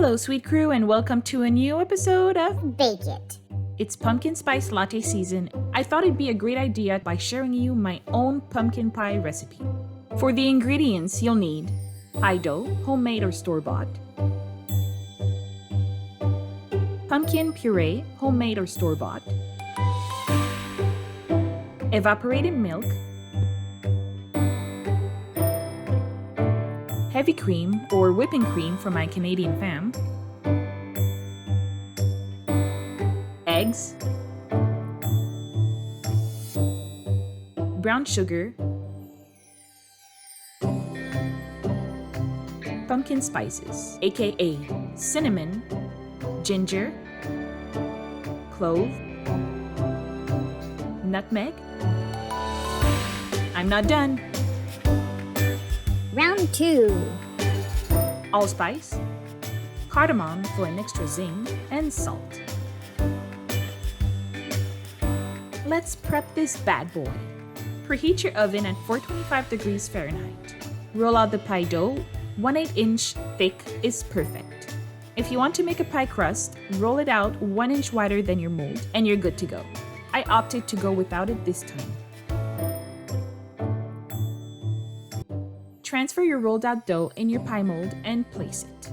Hello, sweet crew, and welcome to a new episode of Bake It. It's Pumpkin Spice Latte season. I thought it'd be a great idea by sharing you my own pumpkin pie recipe. For the ingredients, you'll need pie dough, homemade or store-bought, pumpkin puree, homemade or store-bought, evaporated milk, heavy cream or whipping cream from my Canadian fam, eggs, brown sugar, pumpkin spices, aka cinnamon, ginger, clove, nutmeg. I'm not done. Round 2. Allspice, cardamom for an extra zing, and salt. Let's prep this bad boy. Preheat your oven at 425 degrees Fahrenheit. Roll out the pie dough. 1/8 inch thick is perfect. If you want to make a pie crust, roll it out 1 inch wider than your mold and you're good to go. I opted to go without it this time. Transfer your rolled out dough in your pie mold and place it.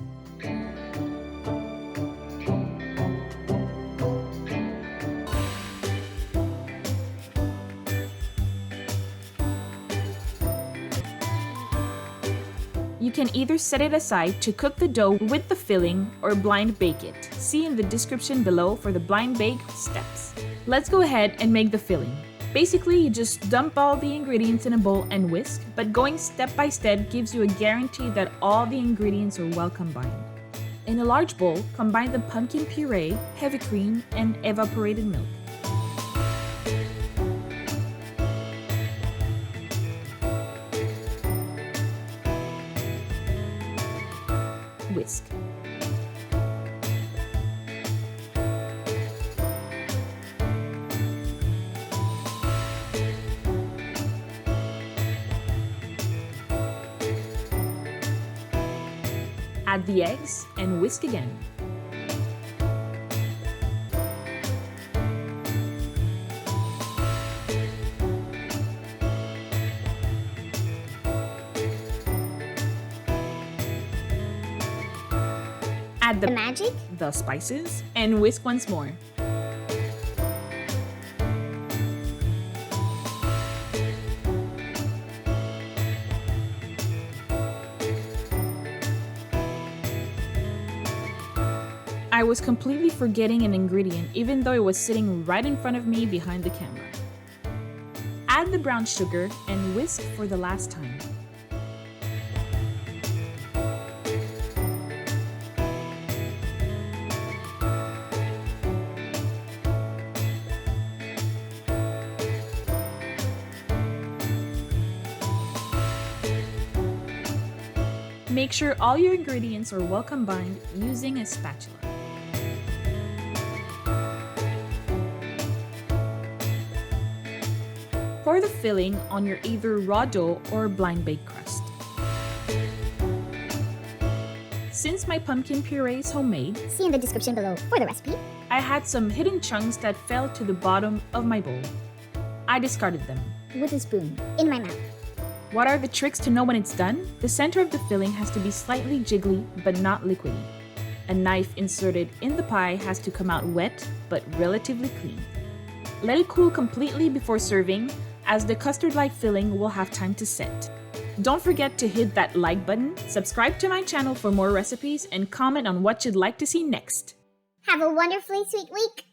You can either set it aside to cook the dough with the filling or blind bake it. See in the description below for the blind bake steps. Let's go ahead and make the filling. Basically, you just dump all the ingredients in a bowl and whisk, but going step by step gives you a guarantee that all the ingredients are well combined. In a large bowl, combine the pumpkin puree, heavy cream, and evaporated milk. Whisk. Add the eggs and whisk again. Add the magic, the spices, and whisk once more. I was completely forgetting an ingredient even though it was sitting right in front of me behind the camera. Add the brown sugar and whisk for the last time. Make sure all your ingredients are well combined using a spatula. Pour the filling on your either raw dough or blind bake crust. Since my pumpkin puree is homemade, see in the description below for the recipe, I had some hidden chunks that fell to the bottom of my bowl. I discarded them. With a spoon in my mouth. What are the tricks to know when it's done? The center of the filling has to be slightly jiggly but not liquidy. A knife inserted in the pie has to come out wet but relatively clean. Let it cool completely before serving, as the custard-like filling will have time to set. Don't forget to hit that like button, subscribe to my channel for more recipes, and comment on what you'd like to see next. Have a wonderfully sweet week.